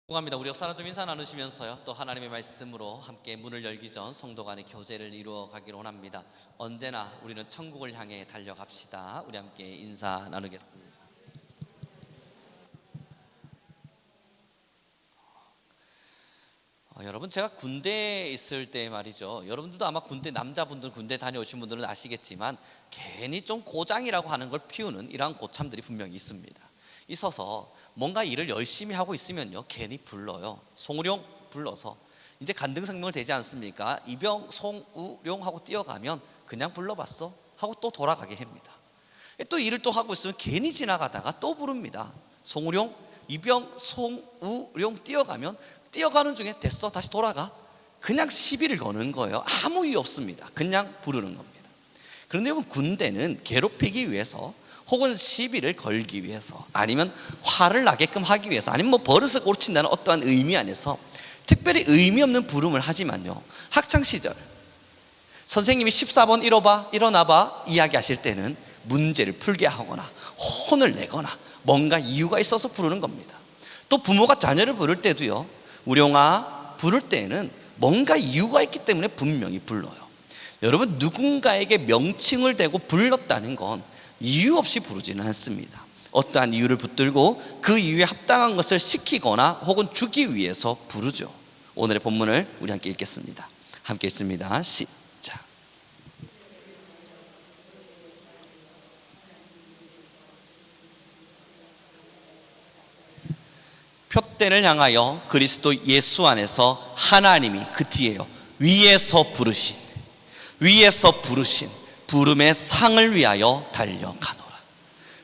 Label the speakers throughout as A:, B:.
A: 축복합니다. 우리 옆사람 좀 인사 나누시면서요, 또 하나님의 말씀으로 함께 문을 열기 전 성도 간의 교제를 이루어 가기를 원합니다. 언제나 우리는 천국을 향해 달려갑시다. 우리 함께 인사 나누겠습니다. 여러분, 제가 군대에 있을 때 말이죠, 여러분들도 아마 남자분들 군대 다녀오신 분들은 아시겠지만 괜히 좀 고장이라고 하는 걸 피우는 이러한 고참들이 분명히 있습니다. 있어서 뭔가 일을 열심히 하고 있으면요, 괜히 불러요. 송우룡 불러서 이제 간등성명을 대지 않습니까? 이병 송우룡 하고 뛰어가면 그냥 불러봤어 하고 또 돌아가게 합니다. 또 일을 또 하고 있으면 괜히 지나가다가 또 부릅니다. 송우룡, 이병, 송우룡 뛰어가면 뛰어가는 중에 됐어 다시 돌아가, 그냥 시비를 거는 거예요. 아무 이유 없습니다. 그냥 부르는 겁니다. 그런데 여러분, 군대는 괴롭히기 위해서 혹은 시비를 걸기 위해서 아니면 화를 나게끔 하기 위해서 아니면 버릇을 고친다는 어떠한 의미 안에서 특별히 의미 없는 부름을 하지만요, 학창시절 선생님이 14번 일어나봐 이야기하실 때는 문제를 풀게 하거나 혼을 내거나 뭔가 이유가 있어서 부르는 겁니다. 또 부모가 자녀를 부를 때도요, 우룡아 부를 때에는 뭔가 이유가 있기 때문에 분명히 불러요. 여러분, 누군가에게 명칭을 대고 불렀다는 건 이유 없이 부르지는 않습니다. 어떠한 이유를 붙들고 그 이유에 합당한 것을 시키거나 혹은 주기 위해서 부르죠. 오늘의 본문을 우리 함께 읽겠습니다. 함께 읽습니다. 시작. 표대를 향하여 그리스도 예수 안에서 하나님이 그 뒤에요, 위에서 부르신 부름의 상을 위하여 달려가노라.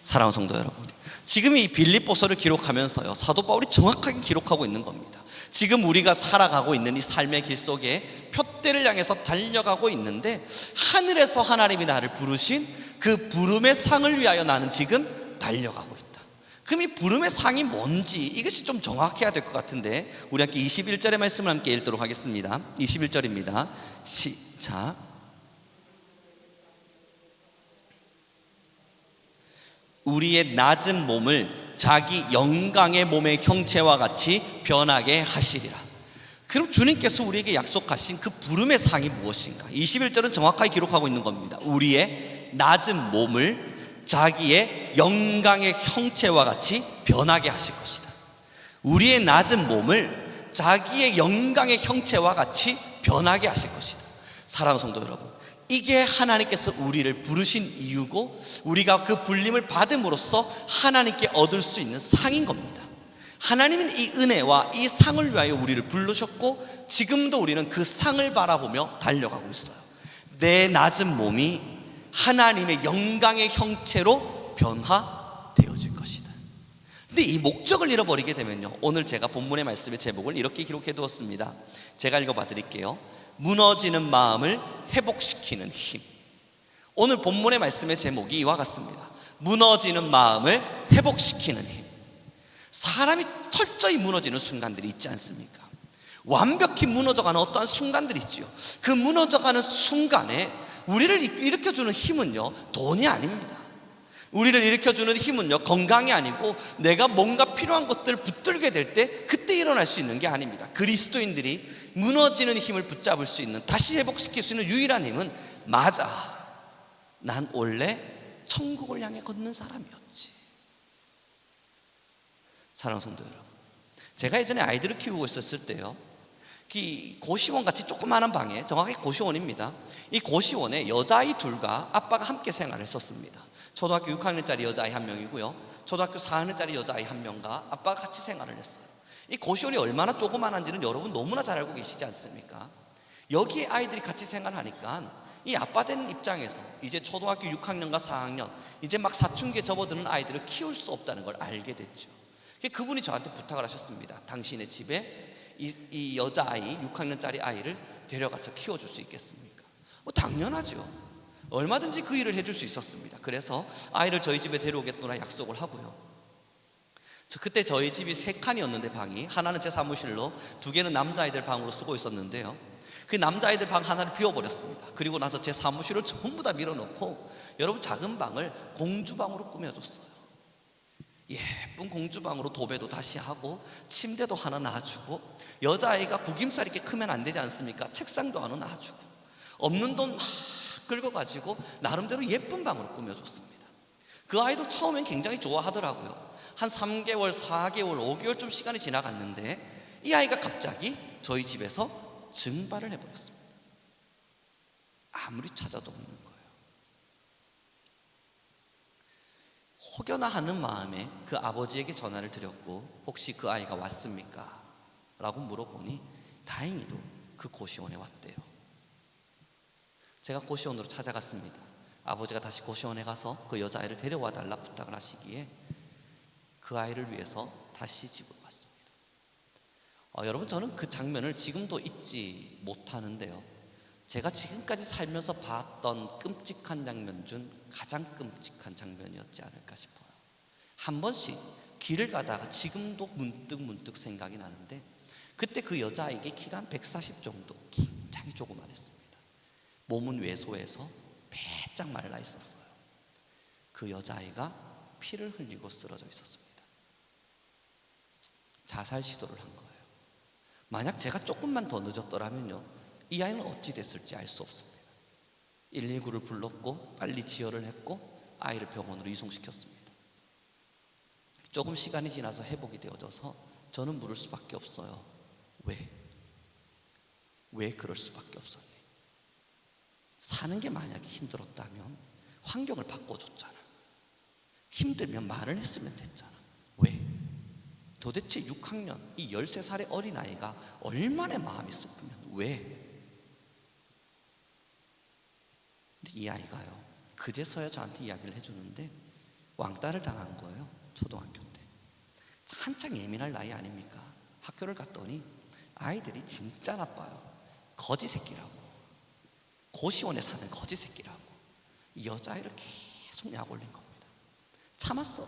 A: 사랑하는 성도 여러분, 지금 이 빌립보서를 기록하면서요, 사도 바울이 정확하게 기록하고 있는 겁니다. 지금 우리가 살아가고 있는 이 삶의 길 속에 표대를 향해서 달려가고 있는데, 하늘에서 하나님이 나를 부르신 그 부름의 상을 위하여 나는 지금 달려가고 있다. 그럼 이 부름의 상이 뭔지 이것이 좀 정확해야 될 것 같은데, 우리 함께 21절의 말씀을 함께 읽도록 하겠습니다. 21절입니다. 시작. 우리의 낮은 몸을 자기 영광의 몸의 형체와 같이 변하게 하시리라. 그럼 주님께서 우리에게 약속하신 그 부름의 상이 무엇인가? 21절은 정확하게 기록하고 있는 겁니다. 우리의 낮은 몸을 자기의 영광의 형체와 같이 변하게 하실 것이다. 우리의 낮은 몸을 자기의 영광의 형체와 같이 변하게 하실 것이다. 사랑하는 성도 여러분, 이게 하나님께서 우리를 부르신 이유고 우리가 그 불림을 받음으로써 하나님께 얻을 수 있는 상인 겁니다. 하나님은 이 은혜와 이 상을 위하여 우리를 부르셨고 지금도 우리는 그 상을 바라보며 달려가고 있어요. 내 낮은 몸이 하나님의 영광의 형체로 변화되어질 것이다. 근데 이 목적을 잃어버리게 되면요, 오늘 제가 본문의 말씀의 제목을 이렇게 기록해 두었습니다. 제가 읽어봐 드릴게요. 무너지는 마음을 회복시키는 힘. 오늘 본문의 말씀의 제목이 이와 같습니다. 무너지는 마음을 회복시키는 힘. 사람이 철저히 무너지는 순간들이 있지 않습니까? 완벽히 무너져가는 어떠한 순간들이 있지요. 그 무너져가는 순간에 우리를 일으켜주는 힘은요, 돈이 아닙니다. 우리를 일으켜주는 힘은요, 건강이 아니고 내가 뭔가 필요한 것들을 붙들게 될 때 그때 일어날 수 있는 게 아닙니다. 그리스도인들이 무너지는 힘을 붙잡을 수 있는, 다시 회복시킬 수 있는 유일한 힘은, 맞아, 난 원래 천국을 향해 걷는 사람이었지. 사랑하는 성도 여러분, 제가 예전에 아이들을 키우고 있었을 때요, 이 고시원 같이 조그마한 방에, 정확하게 고시원입니다. 이 고시원에 여자아이 둘과 아빠가 함께 생활을 했었습니다. 초등학교 6학년짜리 여자아이 한 명이고요, 초등학교 4학년짜리 여자아이 한 명과 아빠가 같이 생활을 했어요. 이 고시원이 얼마나 조그만한지는 여러분 너무나 잘 알고 계시지 않습니까? 여기에 아이들이 같이 생활하니까 이 아빠 된 입장에서 이제 초등학교 6학년과 4학년, 이제 막 사춘기에 접어드는 아이들을 키울 수 없다는 걸 알게 됐죠. 그분이 저한테 부탁을 하셨습니다. 당신의 집에 이 여자아이, 6학년짜리 아이를 데려가서 키워줄 수 있겠습니까? 당연하죠. 얼마든지 그 일을 해줄 수 있었습니다. 그래서 아이를 저희 집에 데려오겠구나 약속을 하고요, 그때 저희 집이 3칸이었는데 방이, 하나는 제 사무실로, 2개는 남자아이들 방으로 쓰고 있었는데요, 그 남자아이들 방 하나를 비워버렸습니다. 그리고 나서 제 사무실을 전부 다 밀어넣고 여러분 작은 방을 공주방으로 꾸며줬어요. 예쁜 공주방으로 도배도 다시 하고 침대도 하나 놔주고, 여자아이가 구김살 이렇게 크면 안 되지 않습니까? 책상도 하나 놔주고, 없는 돈 막 긁어가지고 나름대로 예쁜 방으로 꾸며줬습니다. 그 아이도 처음엔 굉장히 좋아하더라고요. 한 3개월, 4개월, 5개월쯤 시간이 지나갔는데 이 아이가 갑자기 저희 집에서 증발을 해버렸습니다. 아무리 찾아도 없는 거예요. 혹여나 하는 마음에 그 아버지에게 전화를 드렸고, 혹시 그 아이가 왔습니까? 라고 물어보니 다행히도 그 고시원에 왔대요. 제가 고시원으로 찾아갔습니다. 아버지가 다시 고시원에 가서 그 여자아이를 데려와 달라 부탁을 하시기에 그 아이를 위해서 다시 집으로 갔습니다. 여러분, 저는 그 장면을 지금도 잊지 못하는데요, 제가 지금까지 살면서 봤던 끔찍한 장면 중 가장 끔찍한 장면이었지 않을까 싶어요. 한 번씩 길을 가다가 지금도 문득 생각이 나는데, 그때 그 여자에게 키가 한 140 정도, 굉장히 조그만했습니다. 몸은 왜소해서 배짝 말라 있었어요. 그 여자아이가 피를 흘리고 쓰러져 있었습니다. 자살 시도를 한 거예요. 만약 제가 조금만 더 늦었더라면요, 이 아이는 어찌 됐을지 알 수 없습니다. 119를 불렀고 빨리 지혈을 했고 아이를 병원으로 이송시켰습니다. 조금 시간이 지나서 회복이 되어져서 저는 물을 수밖에 없어요. 왜 그럴 수밖에 없었니? 사는 게 만약에 힘들었다면 환경을 바꿔줬잖아. 힘들면 말을 했으면 됐잖아. 왜? 도대체 6학년 이 13살의 어린아이가 얼마나 마음이 슬프면 왜? 근데 이 아이가요, 그제서야 저한테 이야기를 해주는데 왕따를 당한 거예요. 초등학교 때. 한창 예민할 나이 아닙니까? 학교를 갔더니 아이들이 진짜 나빠요. 거지 새끼라고, 고시원에 사는 거지 새끼라고 이 여자아이를 계속 약 올린 겁니다. 참았어요.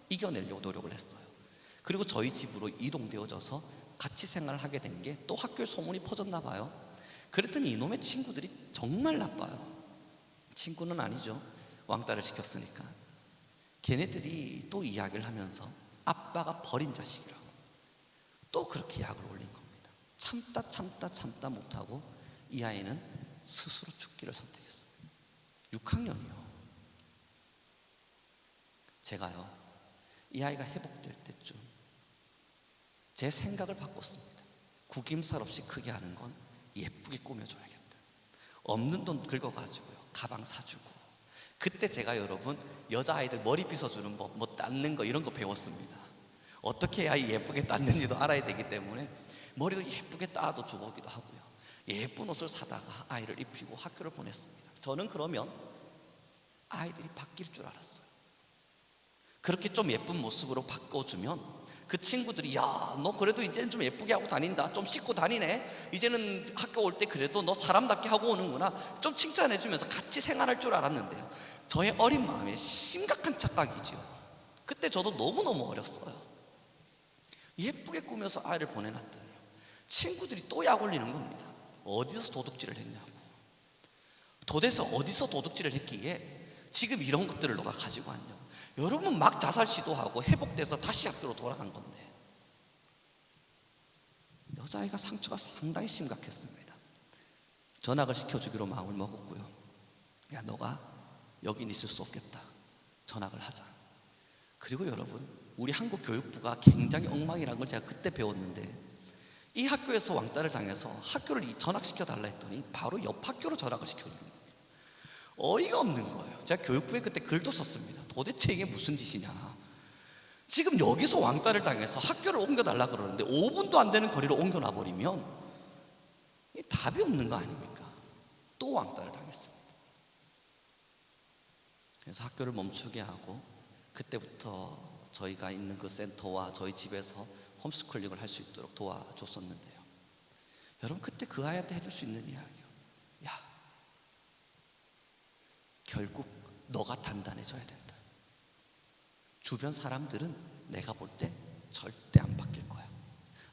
A: 이겨내려고 노력을 했어요. 그리고 저희 집으로 이동되어져서 같이 생활을 하게 된 게 또 학교에 소문이 퍼졌나 봐요. 그랬더니 이놈의 친구들이 정말 나빠요. 친구는 아니죠. 왕따를 시켰으니까. 걔네들이 또 이야기를 하면서 아빠가 버린 자식이라고 또 그렇게 약을 올린 겁니다. 참다 못하고 이 아이는 스스로 죽기를 선택했어요. 6학년이요. 제가요, 이 아이가 회복될 때쯤 제 생각을 바꿨습니다. 구김살 없이 크게 하는 건 예쁘게 꾸며줘야겠다. 없는 돈 긁어가지고요, 가방 사주고. 그때 제가 여러분, 여자아이들 머리 빗어주는 법, 뭐 닦는 거 이런 거 배웠습니다. 어떻게 해야 예쁘게 닦는지도 알아야 되기 때문에 머리도 예쁘게 따도 주보기도 하고요, 예쁜 옷을 사다가 아이를 입히고 학교를 보냈습니다. 저는 그러면 아이들이 바뀔 줄 알았어요. 그렇게 좀 예쁜 모습으로 바꿔주면 그 친구들이 야, 너 그래도 이제는 좀 예쁘게 하고 다닌다, 좀 씻고 다니네, 이제는 학교 올 때 그래도 너 사람답게 하고 오는구나, 좀 칭찬해주면서 같이 생활할 줄 알았는데요, 저의 어린 마음에 심각한 착각이죠. 그때 저도 너무너무 어렸어요. 예쁘게 꾸며서 아이를 보내놨더니 친구들이 또 약 올리는 겁니다. 어디서 도둑질을 했냐고. 도대체 어디서 도둑질을 했기에 지금 이런 것들을 너가 가지고 왔냐고. 여러분, 막 자살 시도하고 회복돼서 다시 학교로 돌아간 건데. 여자아이가 상처가 상당히 심각했습니다. 전학을 시켜주기로 마음을 먹었고요. 야, 너가 여긴 있을 수 없겠다, 전학을 하자. 그리고 여러분, 우리 한국 교육부가 굉장히 엉망이라는 걸 제가 그때 배웠는데, 이 학교에서 왕따를 당해서 학교를 전학시켜 달라 했더니 바로 옆 학교로 전학을 시켜주는 겁니다. 어이가 없는 거예요. 제가 교육부에 그때 글도 썼습니다. 도대체 이게 무슨 짓이냐. 지금 여기서 왕따를 당해서 학교를 옮겨달라 그러는데 5분도 안 되는 거리로 옮겨놔버리면 답이 없는 거 아닙니까? 또 왕따를 당했습니다. 그래서 학교를 멈추게 하고 그때부터 저희가 있는 그 센터와 저희 집에서 홈스쿨링을 할 수 있도록 도와줬었는데요, 여러분, 그때 그 아이한테 해줄 수 있는 이야기요, 야, 결국 너가 단단해져야 된다. 주변 사람들은 내가 볼 때 절대 안 바뀔 거야.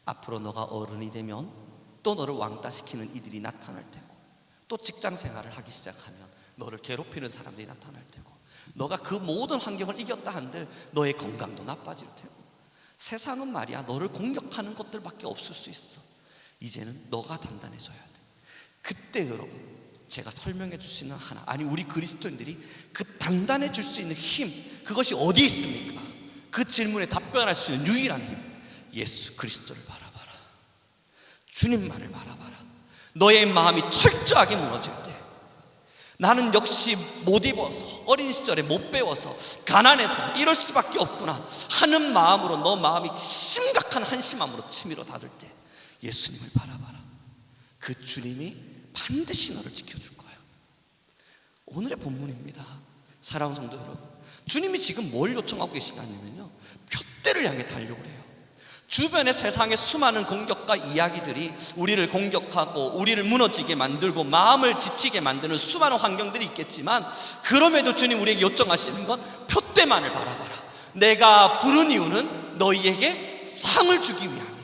A: 앞으로 너가 어른이 되면 또 너를 왕따시키는 이들이 나타날 테고, 또 직장 생활을 하기 시작하면 너를 괴롭히는 사람들이 나타날 테고, 너가 그 모든 환경을 이겼다 한들 너의 건강도 나빠질 테고, 세상은 말이야 너를 공격하는 것들밖에 없을 수 있어. 이제는 너가 단단해져야 돼. 그때 여러분, 제가 설명해 줄 수 있는 하나, 아니 우리 그리스도인들이 그 단단해질 수 있는 힘, 그것이 어디에 있습니까? 그 질문에 답변할 수 있는 유일한 힘, 예수 그리스도를 바라봐라. 주님만을 바라봐라. 너의 마음이 철저하게 무너질 때, 나는 역시 못 입어서, 어린 시절에 못 배워서, 가난해서 이럴 수밖에 없구나 하는 마음으로, 너 마음이 심각한 한심함으로 치밀어 닫을 때 예수님을 바라봐라. 그 주님이 반드시 너를 지켜줄 거야. 오늘의 본문입니다. 사랑하는 성도 여러분, 주님이 지금 뭘 요청하고 계시냐면요, 표대를 향해 달려오래요. 주변의 세상의 수많은 공격과 이야기들이 우리를 공격하고 우리를 무너지게 만들고 마음을 지치게 만드는 수많은 환경들이 있겠지만, 그럼에도 주님 우리에게 요청하시는 건 표대만을 바라봐라. 내가 부른 이유는 너희에게 상을 주기 위함이니.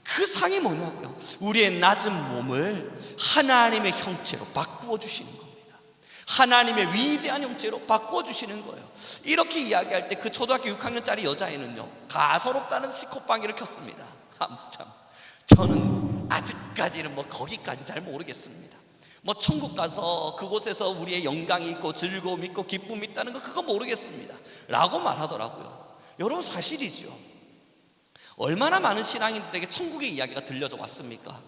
A: 그 상이 뭐냐고요? 우리의 낮은 몸을 하나님의 형체로 바꾸어 주시는 겁니다. 하나님의 위대한 형체로 바꾸어 주시는 거예요. 이렇게 이야기할 때 그 초등학교 6학년짜리 여자애는요, 가소롭다는 시코방이를 켰습니다. 참, 저는 아직까지는 거기까지 잘 모르겠습니다. 천국 가서 그곳에서 우리의 영광이 있고 즐거움이 있고 기쁨이 있다는 거, 그거 모르겠습니다 라고 말하더라고요. 여러분, 사실이죠. 얼마나 많은 신앙인들에게 천국의 이야기가 들려져 왔습니까?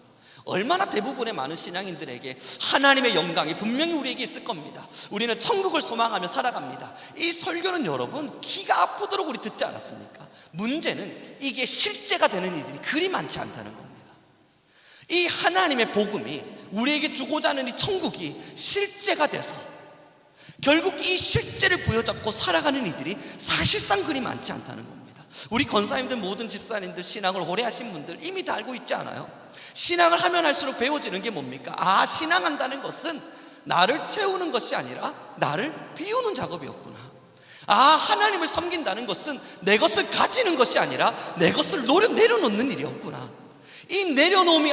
A: 얼마나 대부분의 많은 신앙인들에게 하나님의 영광이 분명히 우리에게 있을 겁니다. 우리는 천국을 소망하며 살아갑니다. 이 설교는 여러분 귀가 아프도록 우리 듣지 않았습니까? 문제는 이게 실제가 되는 이들이 그리 많지 않다는 겁니다. 이 하나님의 복음이 우리에게 주고자 하는 이 천국이 실제가 돼서 결국 이 실제를 부여잡고 살아가는 이들이 사실상 그리 많지 않다는 겁니다. 우리 권사님들, 모든 집사님들, 신앙을 오래 하신 분들 이미 다 알고 있지 않아요? 신앙을 하면 할수록 배워지는 게 뭡니까? 신앙한다는 것은 나를 채우는 것이 아니라 나를 비우는 작업이었구나. 하나님을 섬긴다는 것은 내 것을 가지는 것이 아니라 내 것을 내려놓는 일이었구나. 이 내려놓음이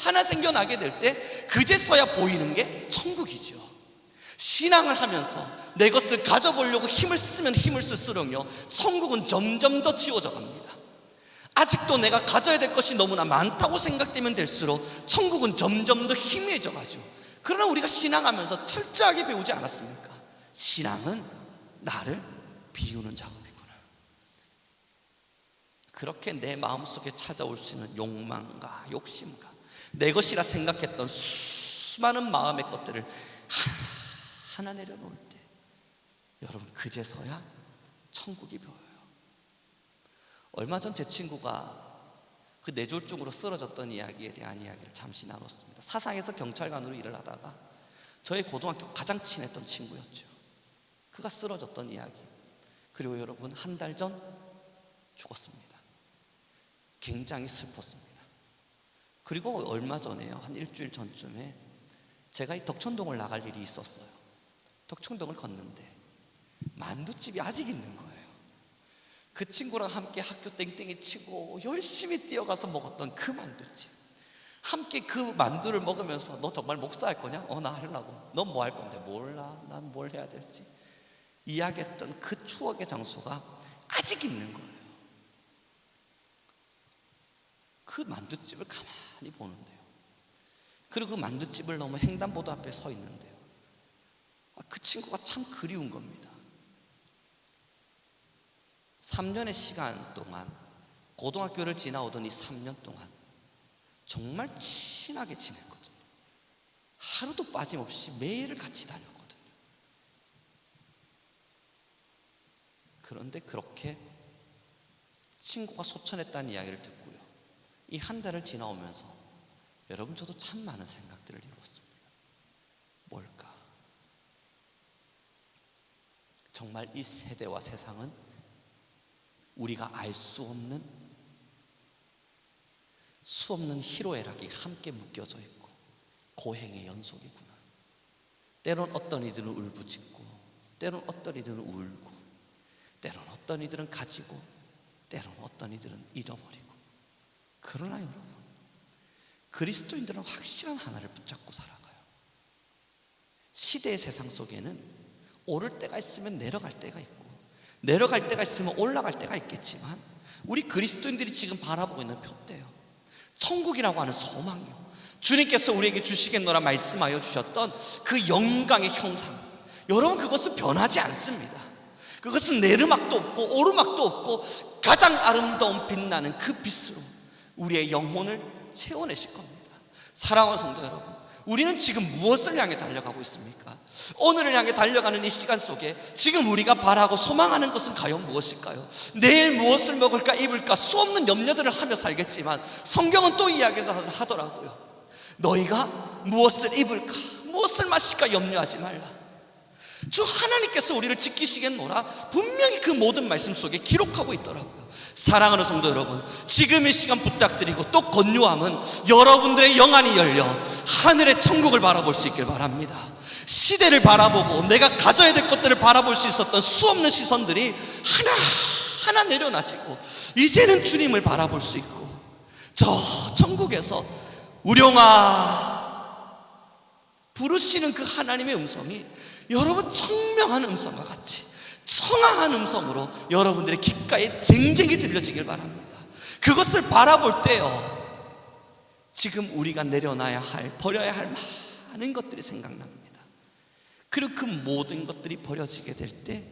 A: 하나 생겨나게 될 때 그제서야 보이는 게 천국이죠. 신앙을 하면서 내 것을 가져보려고 힘을 쓰면 힘을 쓸수록요, 천국은 점점 더 지워져 갑니다. 아직도 내가 가져야 될 것이 너무나 많다고 생각되면 될수록 천국은 점점 더 희미해져 가죠. 그러나 우리가 신앙하면서 철저하게 배우지 않았습니까? 신앙은 나를 비우는 작업이구나. 그렇게 내 마음속에 찾아올 수 있는 욕망과 욕심과 내 것이라 생각했던 수많은 마음의 것들을 하나 내려놓을 때, 여러분, 그제서야 천국이 보여요. 얼마 전 제 친구가 그 뇌졸중으로 쓰러졌던 이야기에 대한 이야기를 잠시 나눴습니다. 사상에서 경찰관으로 일을 하다가 저의 고등학교 가장 친했던 친구였죠. 그가 쓰러졌던 이야기, 그리고 여러분, 한 달 전 죽었습니다. 굉장히 슬펐습니다. 그리고 얼마 전에요, 한 일주일 전쯤에 제가 이 덕천동을 나갈 일이 있었어요. 덕천동을 걷는데 만두집이 아직 있는 거예요. 그 친구랑 함께 학교 땡땡이 치고 열심히 뛰어가서 먹었던 그 만두집, 함께 그 만두를 먹으면서 너 정말 목사할 거냐? 나 하려고. 넌 뭐 할 건데? 몰라, 난 뭘 해야 될지 이야기했던 그 추억의 장소가 아직 있는 거예요. 그 만두집을 가만히 보는데요, 그리고 그 만두집을 넘어 횡단보도 앞에 서 있는데요, 그 친구가 참 그리운 겁니다. 3년의 시간 동안, 고등학교를 지나오던 이 3년 동안 정말 친하게 지냈거든요. 하루도 빠짐없이 매일 같이 다녔거든요. 그런데 그렇게 친구가 소천했다는 이야기를 듣고요, 이 한 달을 지나오면서 여러분, 저도 참 많은 생각들을 이루었습니다. 뭘까? 정말 이 세대와 세상은 우리가 알 수 없는 수없는 희로애락이 함께 묶여져 있고 고행의 연속이구나. 때론 어떤 이들은 울부짖고, 때론 어떤 이들은 울고, 때론 어떤 이들은 가지고, 때론 어떤 이들은 잃어버리고. 그러나 여러분, 그리스도인들은 확실한 하나를 붙잡고 살아가요. 시대의 세상 속에는 오를 때가 있으면 내려갈 때가 있고, 내려갈 때가 있으면 올라갈 때가 있겠지만, 우리 그리스도인들이 지금 바라보고 있는 표대요, 천국이라고 하는 소망이요, 주님께서 우리에게 주시겠노라 말씀하여 주셨던 그 영광의 형상, 여러분 그것은 변하지 않습니다. 그것은 내리막도 없고 오르막도 없고 가장 아름다운 빛나는 그 빛으로 우리의 영혼을 채워내실 겁니다. 사랑하는 성도 여러분, 우리는 지금 무엇을 향해 달려가고 있습니까? 오늘을 향해 달려가는 이 시간 속에 지금 우리가 바라고 소망하는 것은 과연 무엇일까요? 내일 무엇을 먹을까 입을까 수없는 염려들을 하며 살겠지만, 성경은 또 이야기하더라고요. 너희가 무엇을 입을까 무엇을 마실까 염려하지 말라. 주 하나님께서 우리를 지키시겠노라 분명히 그 모든 말씀 속에 기록하고 있더라고요. 사랑하는 성도 여러분, 지금 이 시간 부탁드리고 또 권유함은 여러분들의 영안이 열려 하늘의 천국을 바라볼 수 있길 바랍니다. 시대를 바라보고 내가 가져야 될 것들을 바라볼 수 있었던 수없는 시선들이 하나하나 내려놔지고 이제는 주님을 바라볼 수 있고, 저 천국에서 우령아 부르시는 그 하나님의 음성이 여러분 청명한 음성과 같이 청아한 음성으로 여러분들의 귓가에 쟁쟁이 들려지길 바랍니다. 그것을 바라볼 때요, 지금 우리가 내려놔야 할, 버려야 할 많은 것들이 생각납니다. 그리고 그 모든 것들이 버려지게 될 때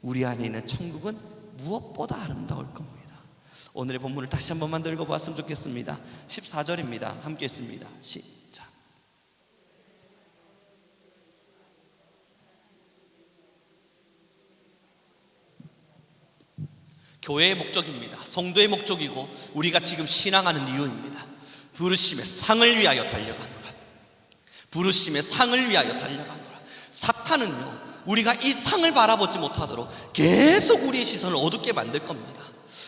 A: 우리 안에 있는 천국은 무엇보다 아름다울 겁니다. 오늘의 본문을 다시 한 번만 읽어보았으면 좋겠습니다. 14절입니다. 함께 읽습니다. 시작. 교회의 목적입니다. 성도의 목적이고 우리가 지금 신앙하는 이유입니다. 부르심의 상을 위하여 달려가노라. 부르심의 상을 위하여 달려가노라. 사탄은요, 우리가 이 상을 바라보지 못하도록 계속 우리의 시선을 어둡게 만들 겁니다.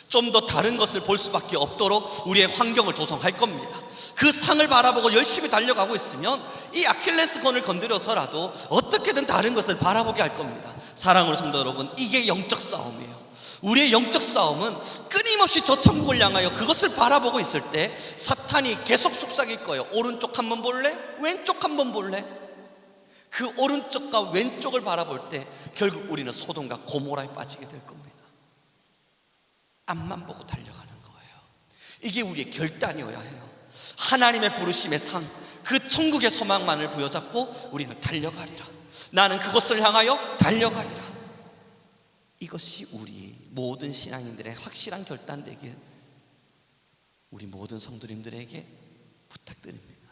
A: 좀 더 다른 것을 볼 수밖에 없도록 우리의 환경을 조성할 겁니다. 그 상을 바라보고 열심히 달려가고 있으면 이 아킬레스건을 건드려서라도 어떻게든 다른 것을 바라보게 할 겁니다. 사랑하는 성도 여러분, 이게 영적 싸움이에요. 우리의 영적 싸움은 끊임없이 저 천국을 향하여 그것을 바라보고 있을 때 사탄이 계속 속삭일 거예요. 오른쪽 한번 볼래? 왼쪽 한번 볼래? 그 오른쪽과 왼쪽을 바라볼 때 결국 우리는 소돔과 고모라에 빠지게 될 겁니다. 앞만 보고 달려가는 거예요. 이게 우리의 결단이어야 해요. 하나님의 부르심의 상, 그 천국의 소망만을 부여잡고 우리는 달려가리라. 나는 그것을 향하여 달려가리라. 이것이 우리 모든 신앙인들의 확실한 결단 되길 우리 모든 성도님들에게 부탁드립니다.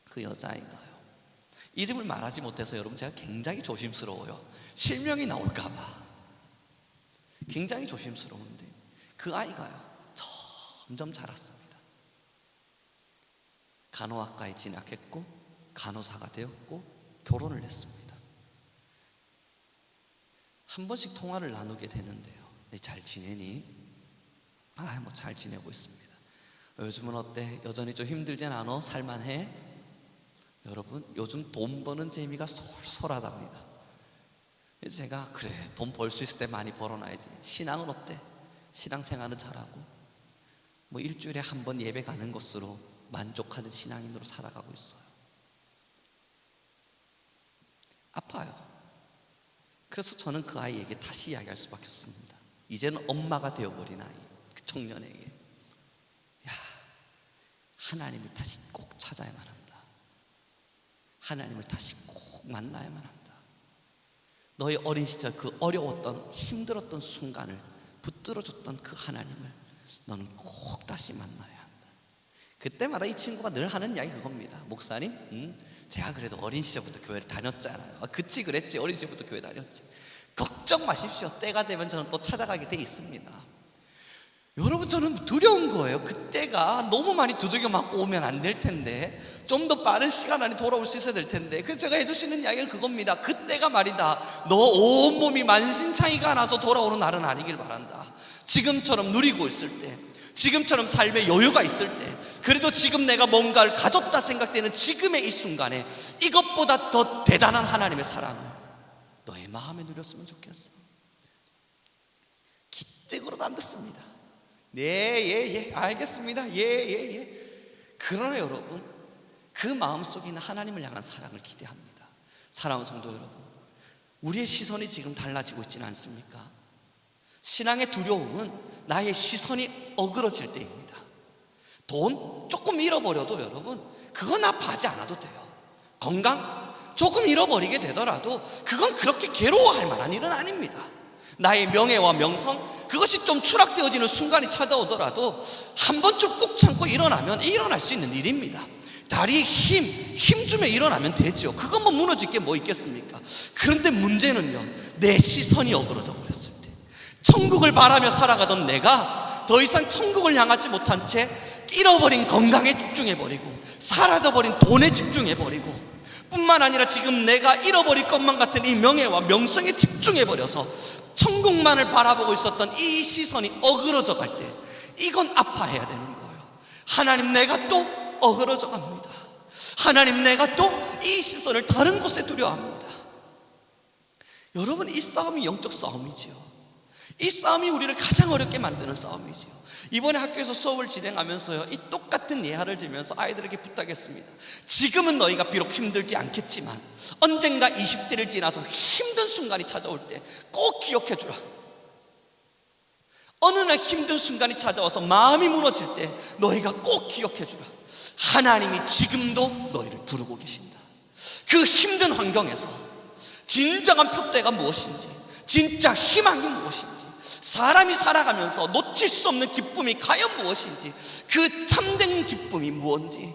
A: 그 여자아이가요, 이름을 말하지 못해서 여러분 제가 굉장히 조심스러워요. 실명이 나올까봐 굉장히 조심스러운데, 그 아이가요 점점 자랐습니다. 간호학과에 진학했고 간호사가 되었고 결혼을 했습니다. 한 번씩 통화를 나누게 되는데요, 네, 잘 지내니? 뭐 잘 지내고 있습니다. 요즘은 어때? 여전히 좀 힘들진 않아? 살만해? 여러분, 요즘 돈 버는 재미가 솔솔하답니다. 그래서 제가 그래, 돈 벌 수 있을 때 많이 벌어놔야지. 신앙은 어때? 신앙생활은 잘하고 뭐 일주일에 한 번 예배 가는 것으로 만족하는 신앙인으로 살아가고 있어요. 아파요. 그래서 저는 그 아이에게 다시 이야기할 수밖에 없습니다. 이제는 엄마가 되어버린 아이, 그 청년에게, 야, 하나님을 다시 꼭 찾아야만 한다. 하나님을 다시 꼭 만나야만 한다. 너의 어린 시절 그 어려웠던 힘들었던 순간을 붙들어줬던 그 하나님을 너는 꼭 다시 만나야 한다. 그때마다 이 친구가 늘 하는 이야기 그겁니다. 목사님, 제가 그래도 어린 시절부터 교회를 다녔잖아요. 그치, 그랬지, 어린 시절부터 교회 다녔지. 걱정 마십시오. 때가 되면 저는 또 찾아가게 돼 있습니다. 여러분, 저는 두려운 거예요. 그때가 너무 많이 두들겨 맞고 오면 안 될 텐데, 좀 더 빠른 시간 안에 돌아올 수 있어야 될 텐데, 그래서 제가 해주시는 이야기는 그겁니다. 그때가 말이다, 너 온몸이 만신창이가 나서 돌아오는 날은 아니길 바란다. 지금처럼 누리고 있을 때, 지금처럼 삶의 여유가 있을 때, 그래도 지금 내가 뭔가를 가졌다 생각되는 지금의 이 순간에 이것보다 더 대단한 하나님의 사랑을 너의 마음에 누렸으면 좋겠어. 기특으로도 안 듣습니다. 네, 알겠습니다. 그러나 여러분, 그 마음속에 있는 하나님을 향한 사랑을 기대합니다. 사랑하는 성도 여러분, 우리의 시선이 지금 달라지고 있지는 않습니까? 신앙의 두려움은 나의 시선이 어그러질 때입니다. 돈 조금 잃어버려도 여러분 그건 아파하지 않아도 돼요. 건강 조금 잃어버리게 되더라도 그건 그렇게 괴로워할 만한 일은 아닙니다. 나의 명예와 명성 그것이 좀 추락되어지는 순간이 찾아오더라도 한 번쯤 꾹 참고 일어나면 일어날 수 있는 일입니다. 다리에 힘 주면 일어나면 되죠. 그건 뭐 무너질 게 뭐 있겠습니까? 그런데 문제는요, 내 시선이 어그러져 버렸을 때, 천국을 바라며 살아가던 내가 더 이상 천국을 향하지 못한 채 잃어버린 건강에 집중해버리고 사라져버린 돈에 집중해버리고 뿐만 아니라 지금 내가 잃어버릴 것만 같은 이 명예와 명성에 집중해버려서 천국만을 바라보고 있었던 이 시선이 어그러져 갈 때 이건 아파해야 되는 거예요. 하나님, 내가 또 어그러져 갑니다. 하나님, 내가 또 이 시선을 다른 곳에 두려 합니다. 여러분, 이 싸움이 영적 싸움이지요. 이 싸움이 우리를 가장 어렵게 만드는 싸움이지요. 이번에 학교에서 수업을 진행하면서요, 이 똑같은 예화를 들면서 아이들에게 부탁했습니다. 지금은 너희가 비록 힘들지 않겠지만 언젠가 20대를 지나서 힘든 순간이 찾아올 때 꼭 기억해 주라. 어느 날 힘든 순간이 찾아와서 마음이 무너질 때 너희가 꼭 기억해 주라. 하나님이 지금도 너희를 부르고 계신다. 그 힘든 환경에서 진정한 표대가 무엇인지, 진짜 희망이 무엇인지, 사람이 살아가면서 놓칠 수 없는 기쁨이 과연 무엇인지, 그 참된 기쁨이 무엇인지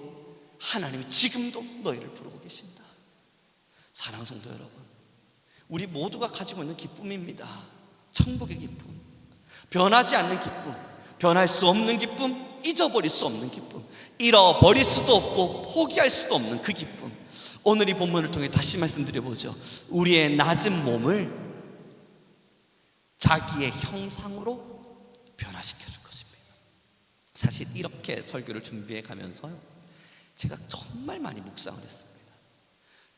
A: 하나님이 지금도 너희를 부르고 계신다. 사랑하는 성도 여러분, 우리 모두가 가지고 있는 기쁨입니다. 천국의 기쁨, 변하지 않는 기쁨, 변할 수 없는 기쁨, 잊어버릴 수 없는 기쁨, 잃어버릴 수도 없고 포기할 수도 없는 그 기쁨. 오늘 이 본문을 통해 다시 말씀드려보죠. 우리의 낮은 몸을 자기의 형상으로 변화시켜 줄 것입니다. 사실 이렇게 설교를 준비해 가면서요, 제가 정말 많이 묵상을 했습니다.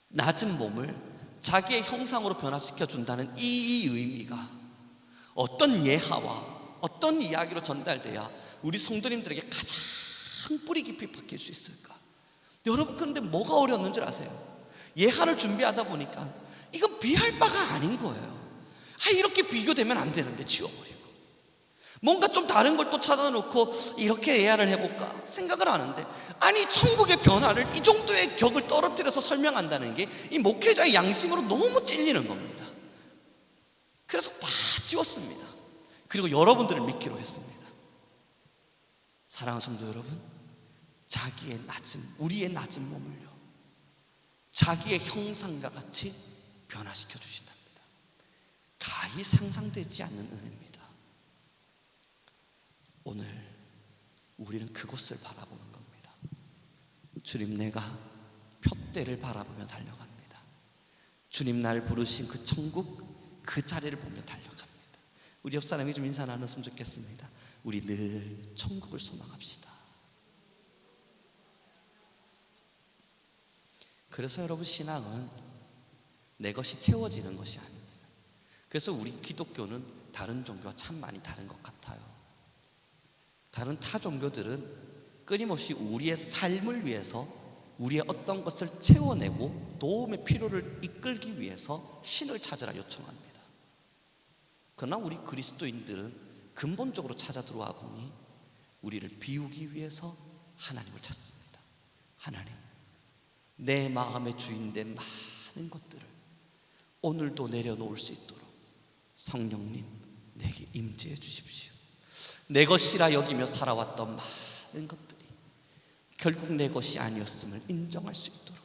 A: 낮은 몸을 자기의 형상으로 변화시켜 준다는 이 의미가 어떤 예화와 어떤 이야기로 전달돼야 우리 성도님들에게 가장 뿌리 깊이 박힐 수 있을까? 여러분, 그런데 뭐가 어려웠는 줄 아세요? 예화를 준비하다 보니까 이건 비할 바가 아닌 거예요. 이렇게 비교되면 안 되는데 지워버리고, 뭔가 좀 다른 걸 또 찾아놓고 이렇게 예화를 해볼까 생각을 하는데, 아니 천국의 변화를 이 정도의 격을 떨어뜨려서 설명한다는 게 이 목회자의 양심으로 너무 찔리는 겁니다. 그래서 다 지웠습니다. 그리고 여러분들을 믿기로 했습니다. 사랑하는 성도 여러분, 자기의 낮음, 우리의 낮은 몸을요, 자기의 형상과 같이 변화시켜 주신답니다. 가히 상상되지 않는 은혜입니다. 오늘 우리는 그곳을 바라보는 겁니다. 주님, 내가 푯대를 바라보며 달려갑니다. 주님 날 부르신 그 천국, 그 자리를 보며 달려갑니다. 우리 옆 사람이 좀 인사 나눴으면 좋겠습니다. 우리 늘 천국을 소망합시다. 그래서 여러분, 신앙은 내 것이 채워지는 것이 아닙니다. 그래서 우리 기독교는 다른 종교와 참 많이 다른 것 같아요. 다른 타 종교들은 끊임없이 우리의 삶을 위해서 우리의 어떤 것을 채워내고 도움의 필요를 이끌기 위해서 신을 찾으라 요청합니다. 그러나 우리 그리스도인들은 근본적으로 찾아 들어와 보니 우리를 비우기 위해서 하나님을 찾습니다. 하나님, 내 마음의 주인된 많은 것들을 오늘도 내려놓을 수 있도록 성령님 내게 임재해 주십시오. 내 것이라 여기며 살아왔던 많은 것들이 결국 내 것이 아니었음을 인정할 수 있도록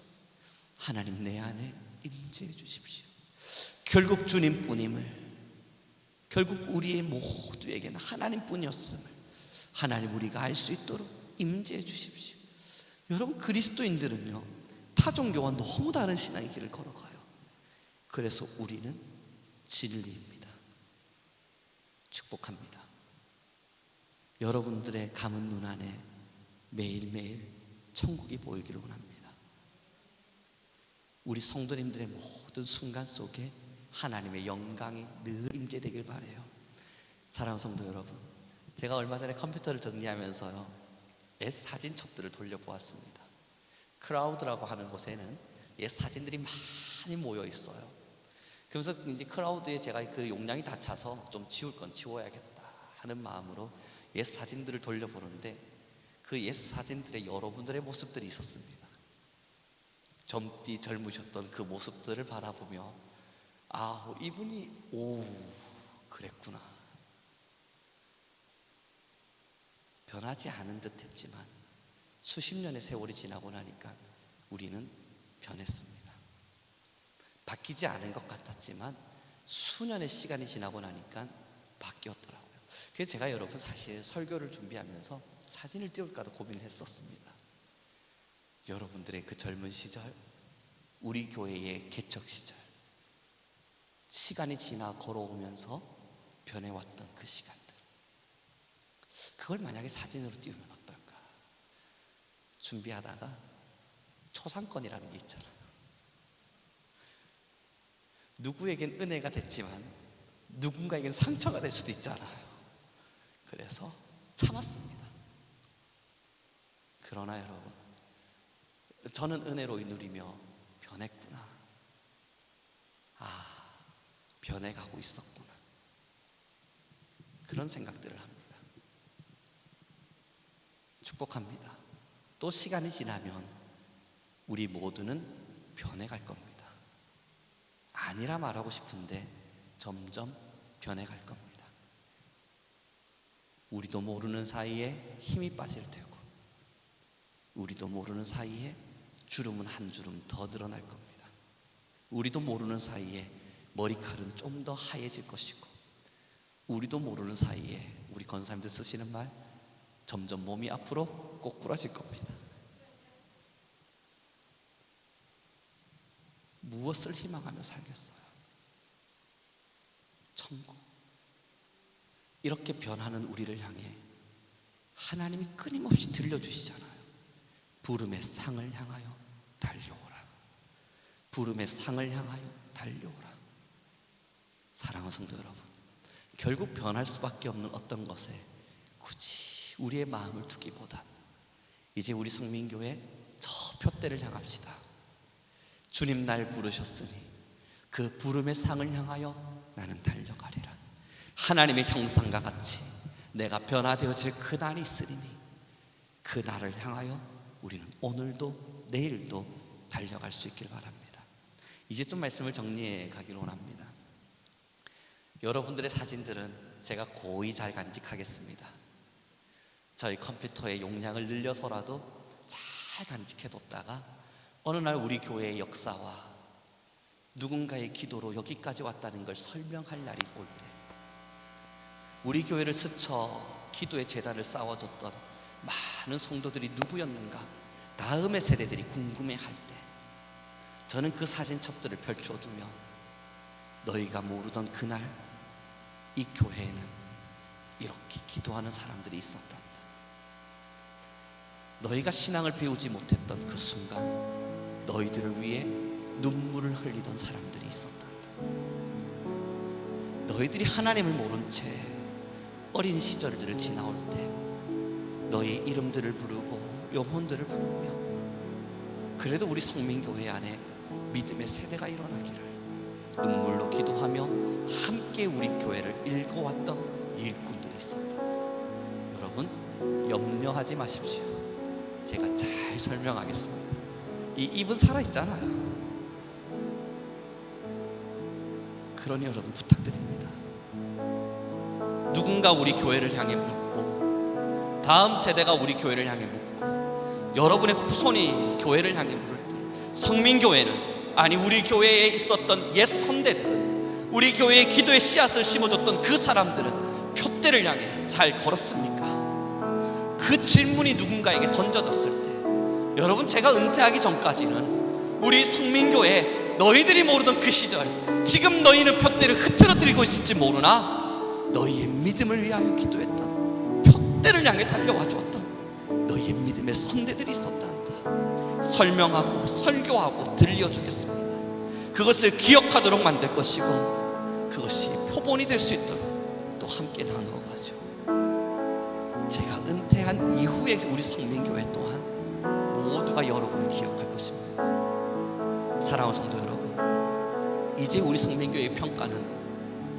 A: 하나님 내 안에 임재해 주십시오. 결국 주님뿐임을, 결국 우리의 모두에게는 하나님뿐이었음을 하나님 우리가 알 수 있도록 임재해 주십시오. 여러분, 그리스도인들은요, 타 종교와 너무 다른 신앙의 길을 걸어가요. 그래서 우리는 진리입니다. 축복합니다. 여러분들의 감은 눈 안에 매일매일 천국이 보이기를 원합니다. 우리 성도님들의 모든 순간 속에 하나님의 영광이 늘 임재되길 바라요. 사랑하는 성도 여러분, 제가 얼마 전에 컴퓨터를 정리하면서요, 옛 사진첩들을 돌려보았습니다. 크라우드라고 하는 곳에는 옛 사진들이 많이 모여 있어요. 그러면서 이제 크라우드에 제가 그 용량이 다 차서 좀 치울 건 치워야겠다 하는 마음으로 옛 사진들을 돌려보는데 그 옛 사진들에 여러분들의 모습들이 있었습니다. 젊디 젊으셨던 그 모습들을 바라보며 아, 이분이 그랬구나. 변하지 않은 듯 했지만 수십 년의 세월이 지나고 나니까 우리는 변했습니다. 바뀌지 않은 것 같았지만 수년의 시간이 지나고 나니까 바뀌었더라고요. 그래서 제가 여러분 사실 설교를 준비하면서 사진을 띄울까도 고민을 했었습니다. 여러분들의 그 젊은 시절, 우리 교회의 개척 시절, 시간이 지나 걸어오면서 변해왔던 그 시간들, 그걸 만약에 사진으로 띄우면 어떨까? 준비하다가 초상권이라는 게 있잖아요. 누구에겐 은혜가 됐지만 누군가에겐 상처가 될 수도 있잖아요. 그래서 참았습니다. 그러나 여러분, 저는 은혜로 누리며 변했구나. 변해가고 있었구나. 그런 생각들을 합니다. 축복합니다. 또 시간이 지나면 우리 모두는 변해갈 겁니다. 아니라 말하고 싶은데 점점 변해갈 겁니다. 우리도 모르는 사이에 힘이 빠질 테고, 우리도 모르는 사이에 주름은 한 주름 더 늘어날 겁니다. 우리도 모르는 사이에 머리칼은 좀 더 하얘질 것이고, 우리도 모르는 사이에 우리 권사님들 쓰시는 말, 점점 몸이 앞으로 꼬꾸라질 겁니다. 무엇을 희망하며 살겠어요? 천국. 이렇게 변하는 우리를 향해 하나님이 끊임없이 들려주시잖아요. 부름의 상을 향하여 달려오라. 부름의 상을 향하여 달려오라. 사랑하는 성도 여러분, 결국 변할 수밖에 없는 어떤 것에 굳이 우리의 마음을 두기보단 이제 우리 성민교회 저 표대를 향합시다. 주님 날 부르셨으니 그 부름의 상을 향하여 나는 달려가리라. 하나님의 형상과 같이 내가 변화되어질 그 날이 있으리니 그 날을 향하여 우리는 오늘도 내일도 달려갈 수 있길 바랍니다. 이제 좀 말씀을 정리해 가기로 합니다. 여러분들의 사진들은 제가 고이 잘 간직하겠습니다. 저희 컴퓨터의 용량을 늘려서라도 잘 간직해뒀다가 어느 날 우리 교회의 역사와 누군가의 기도로 여기까지 왔다는 걸 설명할 날이 올 때, 우리 교회를 스쳐 기도의 재단을 쌓아줬던 많은 성도들이 누구였는가 다음의 세대들이 궁금해할 때, 저는 그 사진첩들을 펼쳐두며 너희가 모르던 그날 이 교회에는 이렇게 기도하는 사람들이 있었단다. 너희가 신앙을 배우지 못했던 그 순간 너희들을 위해 눈물을 흘리던 사람들이 있었단다. 너희들이 하나님을 모른 채 어린 시절들을 지나올 때 너희 이름들을 부르고 영혼들을 부르며 그래도 우리 성민교회 안에 믿음의 세대가 일어나기를 눈물로 기도하며 함께 우리 교회를 읽어왔던 일꾼들이 있었다. 여러분, 염려하지 마십시오. 제가 잘 설명하겠습니다. 이 입은 살아있잖아요. 그러니 여러분 부탁드립니다. 누군가 우리 교회를 향해 묻고 다음 세대가 우리 교회를 향해 묻고 여러분의 후손이 교회를 향해 물을 때 성민교회는, 아니 우리 교회에 있었던 옛 선대들은, 우리 교회의 기도의 씨앗을 심어줬던 그 사람들은 표대를 향해 잘 걸었습니까? 그 질문이 누군가에게 던져졌을 때, 여러분 제가 은퇴하기 전까지는 우리 성민교회 너희들이 모르던 그 시절, 지금 너희는 표대를 흐트러뜨리고 있을지 모르나 너희의 믿음을 위하여 기도했던, 표대를 향해 달려와 주었던 너희의 믿음의 선대들이 있었단다. 설명하고 설교하고 들려주겠습니다. 그것을 기억하도록 만들 것이고 그것이 표본이 될 수 있도록 또 함께 나누어가죠. 제가 은퇴한 이후에 우리 성민교회 또한 모두가 여러분을 기억할 것입니다. 사랑하는 성도 여러분, 이제 우리 성민교회의 평가는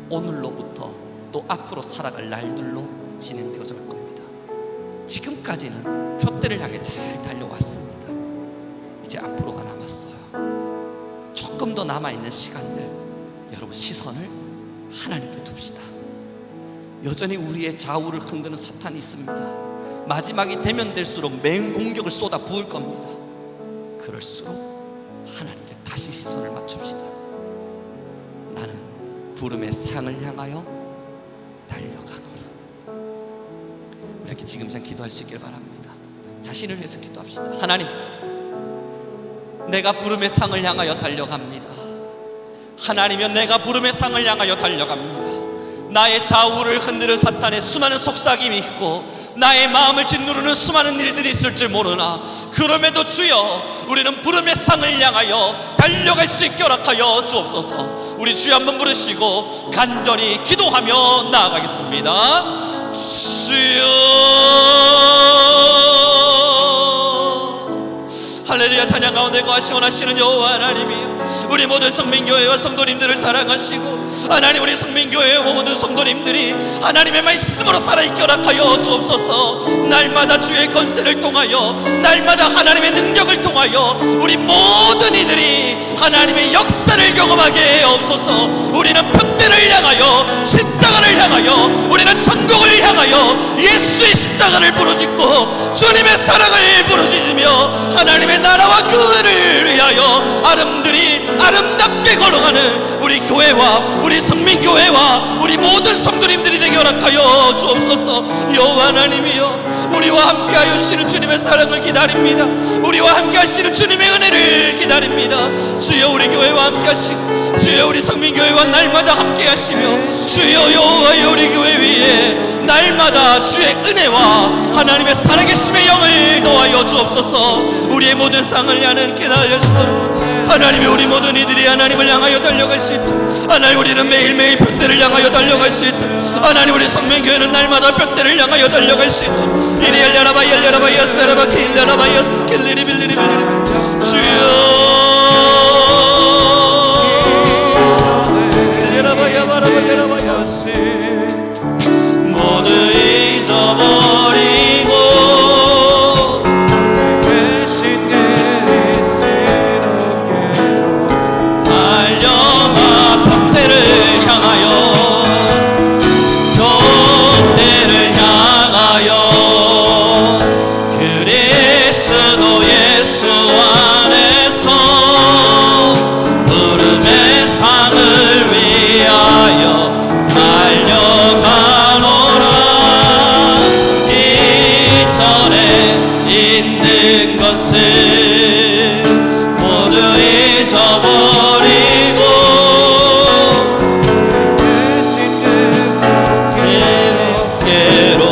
A: 오늘로부터 또 앞으로 살아갈 날들로 진행되어질 겁니다. 지금까지는 표대를 향해 잘 달려왔습니다. 이제 앞으로가 남았어요. 조금 더 남아있는 시간들, 여러분 시선을 하나님께 둡시다. 여전히 우리의 좌우를 흔드는 사탄이 있습니다. 마지막이 되면 될수록 맹공격을 쏟아 부을 겁니다. 그럴수록 하나님께 다시 시선을 맞춥시다. 나는 부름의 상을 향하여 달려가노라. 이렇게 지금 전 기도할 수 있길 바랍니다. 자신을 위해서 기도합시다. 하나님, 내가 부름의 상을 향하여 달려갑니다. 하나님이여, 내가 부름의 상을 향하여 달려갑니다. 나의 좌우를 흔드는 사탄의 수많은 속삭임이 있고 나의 마음을 짓누르는 수많은 일들이 있을 줄 모르나, 그럼에도 주여, 우리는 부름의 상을 향하여 달려갈 수 있게 허락하여 주옵소서. 우리 주여 한번 부르시고 간절히 기도하며 나아가겠습니다. 주여, 할렐루야. 찬양 가운데 거하시는 여호와 하나님이여, 우리 모든 성민교회와 성도님들을 사랑하시고 하나님, 우리 성민교회와 모든 성도님들이 하나님의 말씀으로 살아있게 허락하여 주옵소서. 날마다 주의 권세를 통하여, 날마다 하나님의 능력을 통하여 우리 모든 이들이 하나님의 역사를 경험하게 하옵소서. 우리는 표대를 향하여, 십자가를 향하여, 우리는 천국을 향하여 예수의 십자가를 부르짖고 주님의 사랑을 부르짖으며 하나님의 나라와 그 의를 위하여 아름답게 걸어가는 우리 교회와 우리 성민교회와 우리 모든 성도님들이 되게 허락하여 주옵소서. 여호와 하나님이여, 우리와 함께하여 주시는 주님의 사랑을 기다립니다. 우리와 함께 하시는 주님의 은혜를 기다립니다. 주여, 우리 교회와 함께 하시고 주여, 우리 성민교회와 날마다 함께 하시며 주여, 여호와여, 우리 교회 위에 날마다 주의 은혜와 하나님의 살아계심의 영을 더하여 주옵소서. 우리의 모든 상을 하나님께 달려주도록, 하나님이 우리 모든 이들이 하나님을 향하여 달려갈 수 있도록, 하나님 우리는 매일매일 표대를 향하여 달려갈 수 있도록, 하나님 우리 성민교회는 날마다 표대를 향하여 달려갈 수 있도록, 이리 열려라바 열려라바 야스라바 길려라바 야스 길리리 빌리리 빌리리 주여, 길려라바 야바라바 야라바 야스 모두 잊어버리고 모두 잊어버리고 새롭게로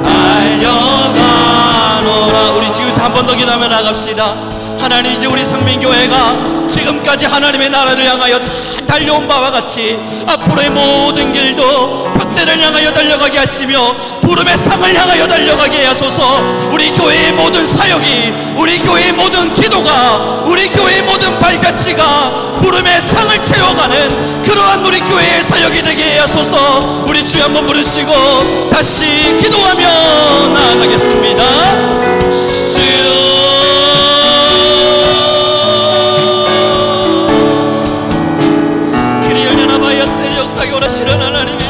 A: 달려가노라. 우리 지금 한 번 더 기도하며 나갑시다. 하나님, 이제 우리 성민교회가 지금까지 하나님의 나라를 향하여 잘 달려온 바와 같이 앞으로의 모든 길도 표대를 향하여 달려가게 하시며 부름의 상을 향하여 달려가게 하소서. 우리 교회의 모든 사역이, 우리 교회의 모든 기도가, 우리 교회의 모든 발자취가 부름의 상을 채워가는 그러한 우리 교회의 사역이 되게 하소서. 우리 주여 한번 부르시고 다시 기도하며 나아가겠습니다. 주여, 역사에 원하시는 하나님이,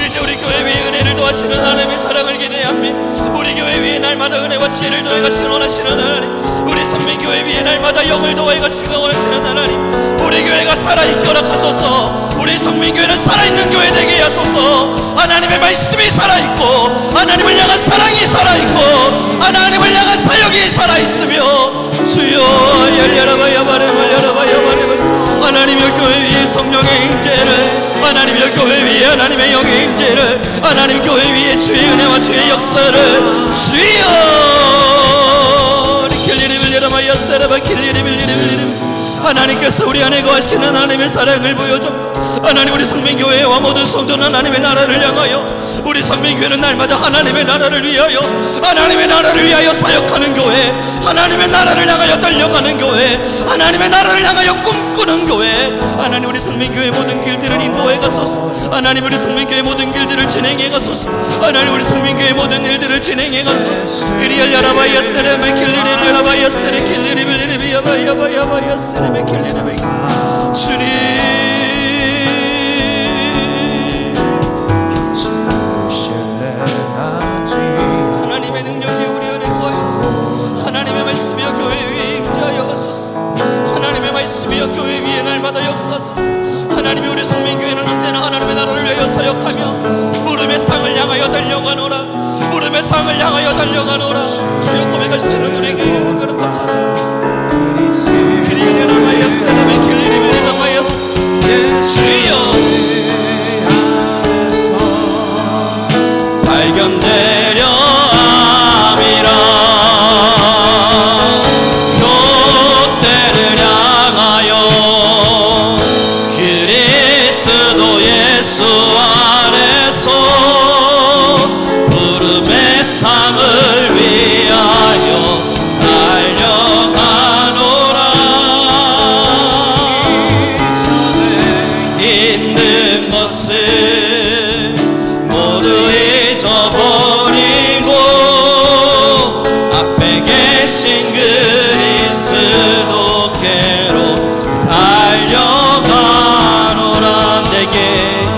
A: 이제 우리 교회 위에 은혜를 도하시는 하나님의 사랑을 기대합니다. 우리 교회 위에 날마다 은혜와 지혜를 더해 가시는 원하시는 하나님, 우리 성민교회 위에 날마다 영을 더해 가시고 원하시는 하나님, 우리 교회가 살아있게 허락하소서. 우리 성민교회는 살아있는 교회 되게 하소서. 하나님의 말씀이 살아있고 하나님을 향한 사랑이 살아있고 하나님을 향한 사역이 살아있으며 주여, 열려라바야 바레바 열려라바야 바레바, 하나님의 교회 위에 성령의 임재를, 하나님의 교회 위에 하나님의 영의 임재를, 하나님 교회 위에 주의 은혜와 주의 역사를 주여, 길리리 빌리라마야 세라바 길리리 빌리리 빌리리, 하나님께서 우리 안에 거하시는 하나님의 사랑을 보여줬고 하나님, 우리 성민교회와 모든 성도는 하나님의 나라를 향하여, 우리 성민교회는 날마다 하나님의 나라를 위하여, 하나님의 나라를 위하여 사역하는 교회, 하나님의 나라를 향하여 달려가는 교회, 하나님의 나라를 향하여 꿈꾸는 교회. 하나님, 우리 성민교회 모든 길들을 인도해 가소서. 하나님, 우리 성민교회 모든 길들을 진행해 가소서. 하나님, 우리 성민교회 모든 일들을 진행해 가소서. 이리 열라바야 세레메 길리리 열라바야 세레 길리리 빌리리 비야바야바야바야 세레메 길리리 주님, 하나님의 능력이 우리 안에 거하여 하나님의 말씀이여 교회 위에 임재하여 가소서. 하나님의 말씀이여 교회 위에 날마다 역사하소서. 하나님이 우리 성민교회는 언제나 하나님의 나라를 위하여 사역하며 부름의 상을 향하여 달려가노라. 부름의 상을 향하여 달려가노라. 주여, 고백할 수 있는 우리에게 허락하소서. 그리려나마야 사람의 길리리 빌리나마야 주여, 발견되려 함이라. 교대를 향하여 그리스도 예수 안에서 부름의 상을 위하여 달려가노라. 있는 것을 모두 잊어버리고 앞에 계신 그리스도께로 달려가노라. 내게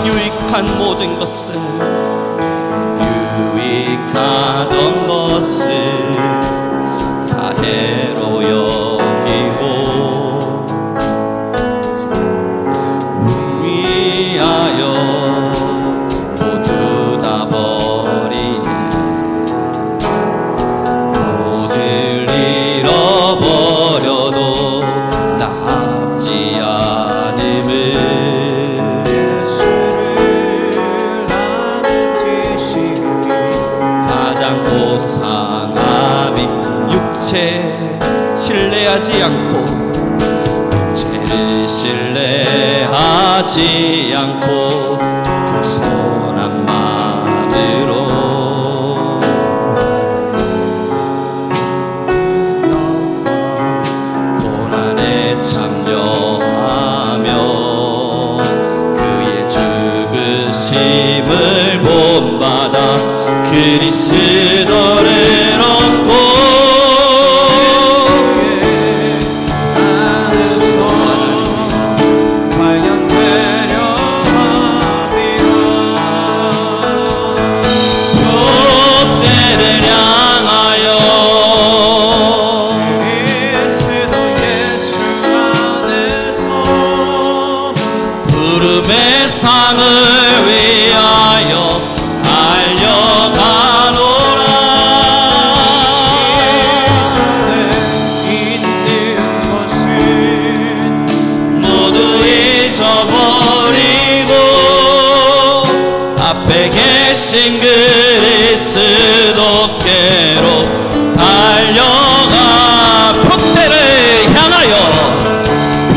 A: 유익한 모든 것을, 유익하던 것을 다 해로 여기고 위하여 모두 다 버리네. 모든 잃어버려도 남지 않음을 가장 고상함이 육체 신뢰하지 않고, 육체를 신뢰하지 않고 겸손한 마음으로 고난에 참여하며 그의 죽으심을 본받아 그리스도를 얻고 부름의 상을 위하여 달려가노라. 있는 것은 모두 잊어버리고 앞에 계신 그리스도께로 달려가. 표대를 향하여,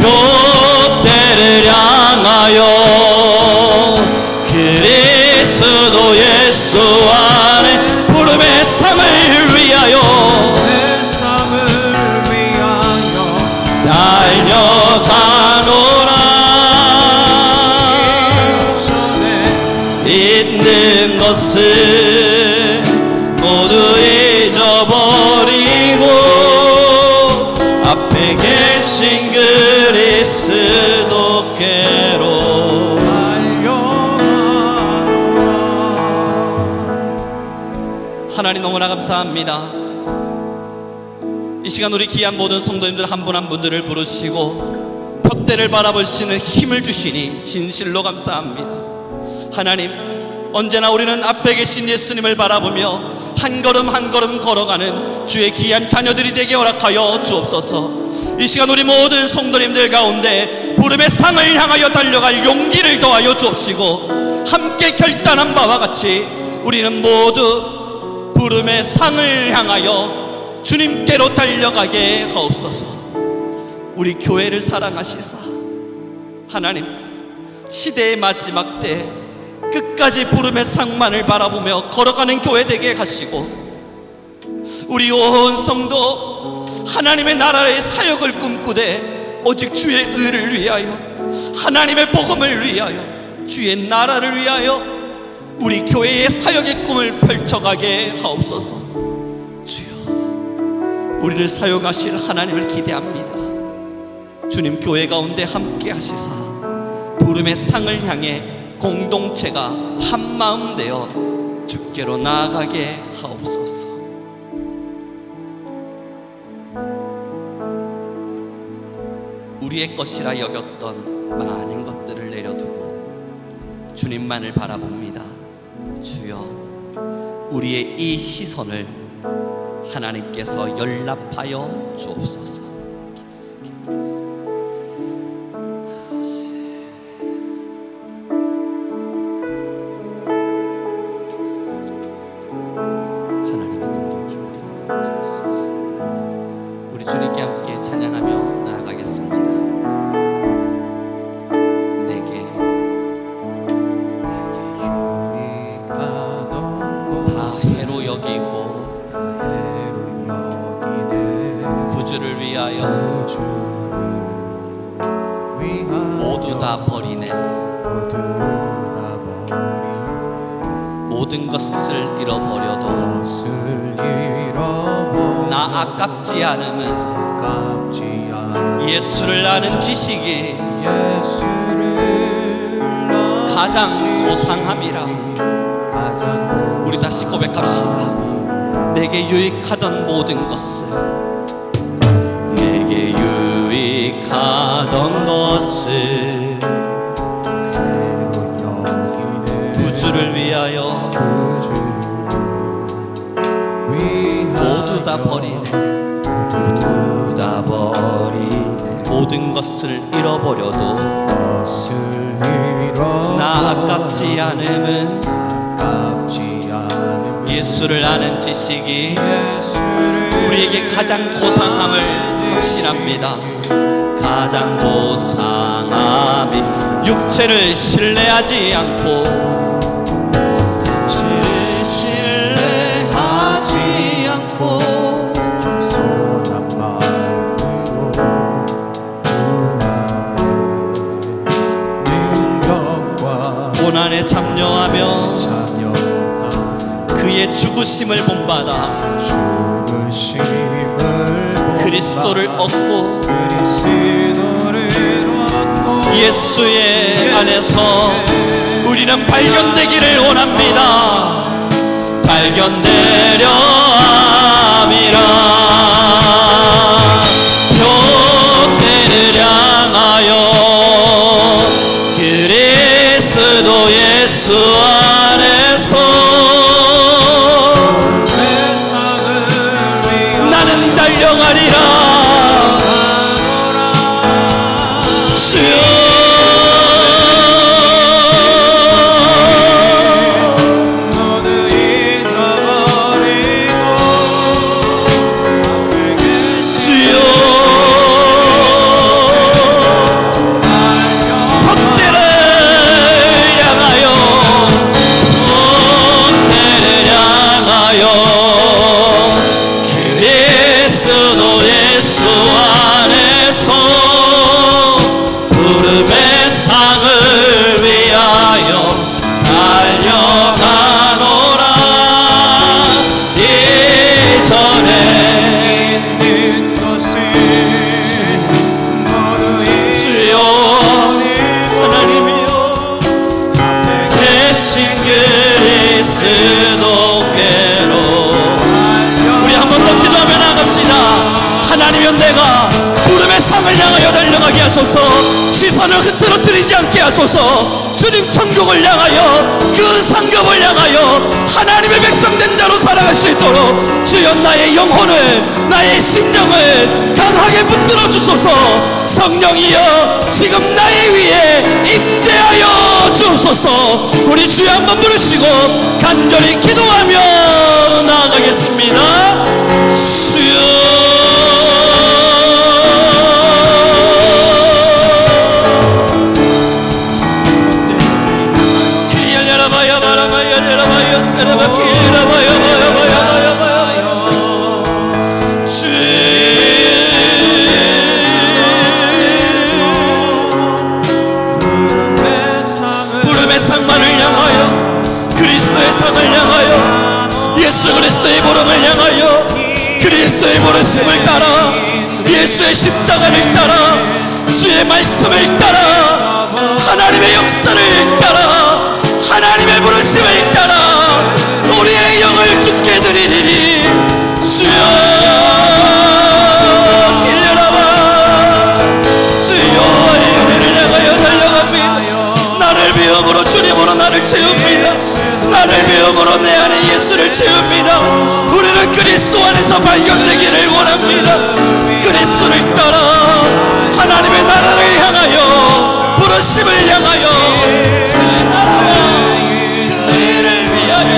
A: 표대를 향하여 그리스도 예수 안에 부름의 상을 위하여 달려가노라. 있는 것을 모두 잊어버리고 앞에 계신 그리스도께로 하나님, 너무나 감사합니다. 이 시간 우리 귀한 모든 성도님들 한 분 한 분들을 부르시고 벽대를 바라볼 수 있는 힘을 주시니 진실로 감사합니다. 하나님, 언제나 우리는 앞에 계신 예수님을 바라보며 한 걸음 한 걸음 걸어가는 주의 귀한 자녀들이 되게 허락하여 주옵소서. 이 시간 우리 모든 성도님들 가운데 부름의 상을 향하여 달려갈 용기를 더하여 주옵시고, 함께 결단한 바와 같이 우리는 모두 부름의 상을 향하여 주님께로 달려가게 하옵소서. 우리 교회를 사랑하시사 하나님, 시대의 마지막 때 끝까지 부름의 상만을 바라보며 걸어가는 교회 되게 하시고, 우리 온 성도 하나님의 나라의 사역을 꿈꾸되 오직 주의 의를 위하여, 하나님의 복음을 위하여, 주의 나라를 위하여 우리 교회의 사역의 꿈을 펼쳐가게 하옵소서. 주여, 우리를 사용하실 하나님을 기대합니다. 주님, 교회 가운데 함께 하시사 부름의 상을 향해 공동체가 한마음 되어 주께로 나아가게 하옵소서. 우리의 것이라 여겼던 많은 것들을 내려두고 주님만을 바라봅니다. 주여, 우리의 이 시선을 하나님께서 연락하여 주옵소서. 하나님의 능력이 우리 주님께 함께 찬양하며 나아가겠습니다. 해로 여기고 구주를 위하여 모두 다 버리네. 모든 것을 잃어버려도 나 아깝지 않음은 예수를 아는 지식이 가장 고상함이라. 우리 다시 고백합시다. 내게 유익하던 모든 것을, 내게 유익하던 것을 구주를 위하여 모두 다 버리네. 모두 다 버리네. 모든 것을 잃어버려도 나 아깝지 않음은 예수를 아는 지식이 우리에게 가장 고상함을 확신합니다. 가장 고상함이 육체를 신뢰하지 않고, 육체를 신뢰하지 않고
B: 선한 마음으로 능력과
A: 고난에 참여하며 그의 죽으심을 본받아 그리스도를 얻고 예수의 안에서 우리는 발견되기를 원합니다. 발견되려 함이라. 표대를 향하여 그리스도 예수 안에서 나는 달려가리라. 주여, 하나님은 내가 부름의 상을 향하여 달려가게 하소서. 시선을 흐트러뜨리지 않게 하소서. 주님 천국을 향하여, 그 상급을 향하여 하나님의 백성된 자로 살아갈 수 있도록 주여 나의 영혼을, 나의 심령을 강하게 붙들어 주소서. 성령이여 지금 나의 위에 임재하여 주옵소서. 우리 주여 한번 부르시고 간절히 기도하며 나아가겠습니다. 주여, 예수 그리스도의 부름을 향하여 그리스도의 부르심을 따라 예수의 십자가를 따라 주의 말씀을 따라 하나님의 역사를 따라 하나님의 부르심을 따라 우리의 영을 주께 드리리니 주여 길려라봐 주여 은혜를 향하여 달려갑니다. 나를 비움으로 주님으로 나를 채웁니다. 나를 비움으로 내 안에 예수를 채웁니다. 우리는 그리스도 안에서 발견되기를 원합니다. 그리스도를 따라 하나님의 나라를 향하여 부르심을 향하여 주의 나라와 그 일을 위하여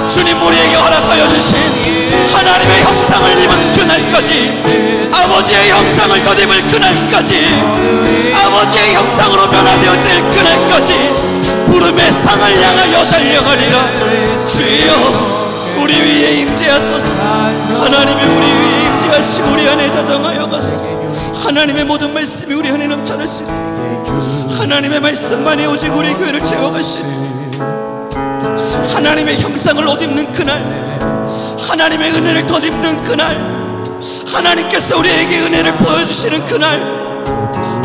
A: 주님 우리에게 허락하여 주신 하나님의 형상을 입은 그날까지 아버지의 형상을 덧입을 그날까지 아버지의 형상으로 변화되어질 그날까지 부름의 상을 향하여 달려가리라. 주여 우리 위에 임재하소서. 하나님이 우리 위에 임재하시고 우리 안에 자정하여 가소서. 하나님의 모든 말씀이 우리 안에 넘쳐날 수 있도록 하나님의 말씀만이 오직 우리 교회를 채워갈 수 있도록 하나님의 형상을 옷 입는 그날 하나님의 은혜를 덧입는 그날 하나님께서 우리에게 은혜를 보여주시는 그날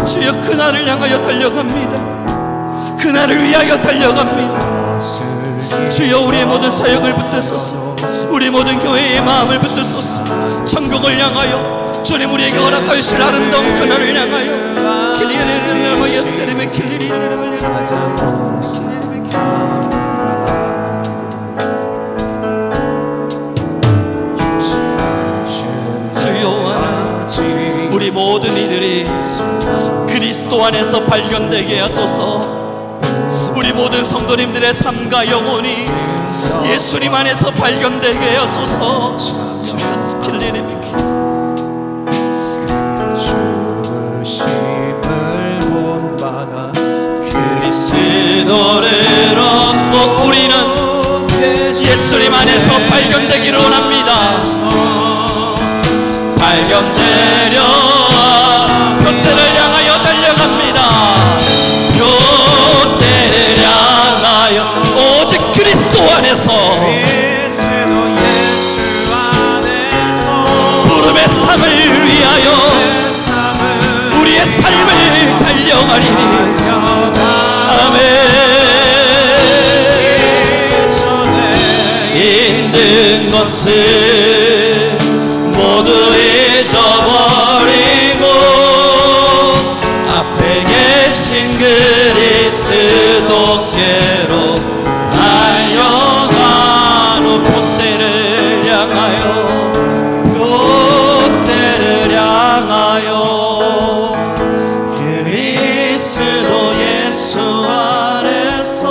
A: 주여 그날을 향하여 달려갑니다. 그날을 위하여 달려갑니다. 주여 우리의 모든 사역을 붙드소서. 우리 모든 교회의 마음을 붙드소서. 천국을 향하여 주님 우리에게 허락하여 주실 아름다운 그날을 향하여 길리에르르마 예스레메 길리리르마 우리 모든 이들이 그리스도 안에서 발견되게 하소서. 우리 모든 성도님들의 삶과 영혼이 예수님 안에서 발견되게 하소서. 그리스도를 얻고 우리는 예수님 안에서 발견되기를 원합니다. 발견되려 표대를 향하여 달려갑니다. 표대를 향하여 오직 그리스도 안에서 부름의 상을 위하여 우리의 삶을 달려가리니 아멘. 힘든 것을 모두 잊어버리고 앞에 계신 그리스도께로 달려간 후 표대를 향하여 그리스도 예수 안에서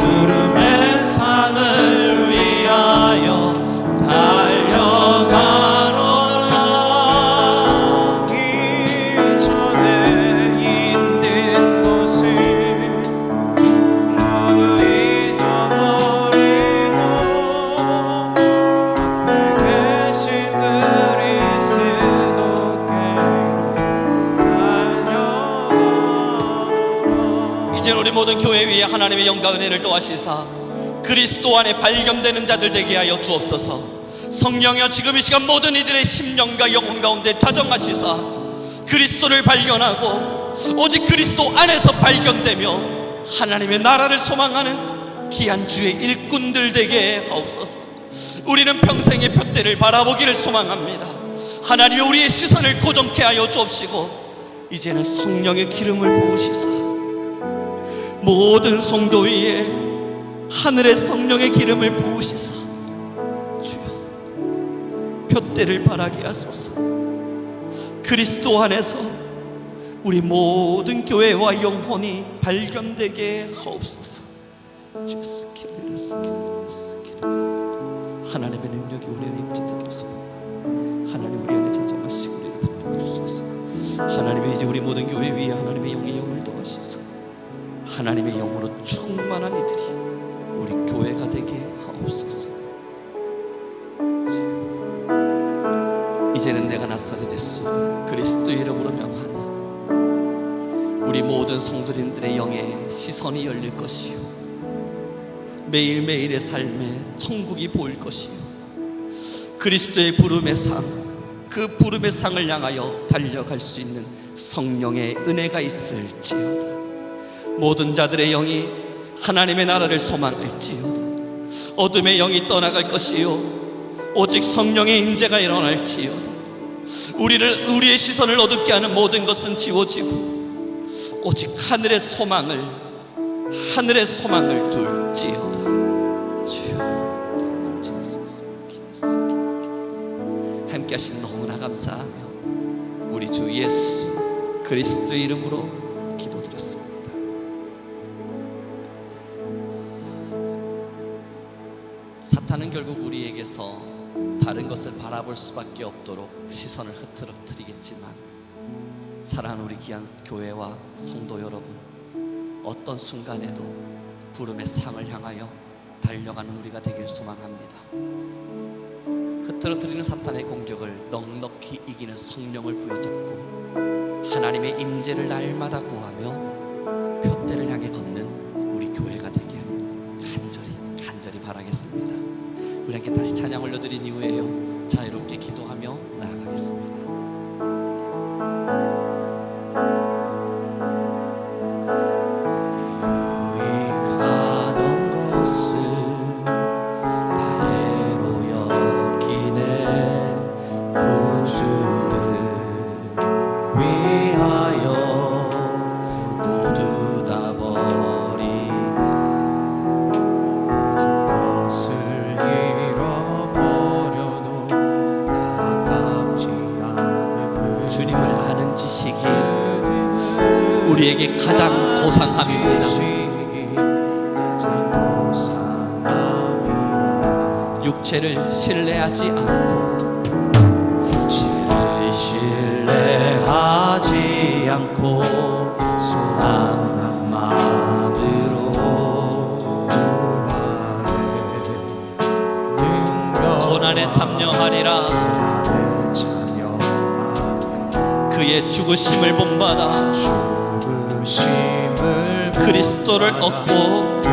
A: 부름의 상을 위하여 달려가노라. 이전에 있는 것을 모두 잊어버리고 앞에 계신 그리스도께로 달려가노라. 이제 우리 모든 교회 위에 하나님의 영광 은혜를 더하시사 그리스도 안에 발견되는 자들 되게 하여 주옵소서. 성령이여 지금 이 시간 모든 이들의 심령과 영혼 가운데 자정하시사 그리스도를 발견하고 오직 그리스도 안에서 발견되며 하나님의 나라를 소망하는 귀한 주의 일꾼들 되게 하옵소서. 우리는 평생의 표대를 바라보기를 소망합니다. 하나님이 우리의 시선을 고정케 하여 주옵시고 이제는 성령의 기름을 부으시사 모든 성도 위에 하늘의 성령의 기름을 부으시사 주여 표대를 바라게 하소서. 그리스도 안에서 우리 모든 교회와 영혼이 발견되게 하옵소서. 하나님의 능력이 우리 안에 임재되게 하소서. 하나님 우리 안에 자정하시고 우리를 붙들어 주소서. 하나님의 이제 우리 모든 교회 위에 하나님의 영의 영을 더하시소. 하나님의 영으로 충만한 이들이 우리 교회가 되게 하옵소서. 이제는 내가 낯설이 됐소. 그리스도의 이름으로 명하나 우리 모든 성도님들의 영의 시선이 열릴 것이요, 매일매일의 삶에 천국이 보일 것이요, 그리스도의 부름의 상, 그 부름의 상을 향하여 달려갈 수 있는 성령의 은혜가 있을지어다. 모든 자들의 영이 하나님의 나라를 소망할지어다. 어둠의 영이 떠나갈 것이요, 오직 성령의 임재가 일어날지어다. 우리의 시선을 어둡게 하는 모든 것은 지워지고 오직 하늘의 소망을 둘지어다. 주여, 함께 하신 너무나 감사하며 우리 주 예수 그리스도의 이름으로 기도드렸습니다. 사탄은 결국 우리에게서 다른 것을 바라볼 수밖에 없도록 시선을 흐트러뜨리겠지만, 사랑하는 우리 귀한 교회와 성도 여러분, 어떤 순간에도 부름의 상을 향하여 달려가는 우리가 되길 소망합니다. 흐트러뜨리는 사탄의 공격을 넉넉히 이기는 성령을 부여잡고 하나님의 임재를 날마다 구하며 표대를 향해 걷는 우리 교회가 되길 간절히 바라겠습니다. 우리 함께 다시 찬양 올려드린 이후에요, 자유롭게 기도하며 나아가겠습니다. 우리에게 가장 고상함입니다. 육체를 신뢰하지 않고 순한 마음으로 고난에 참여하리라. 그의 죽으심을 본받아 그리스도를 얻고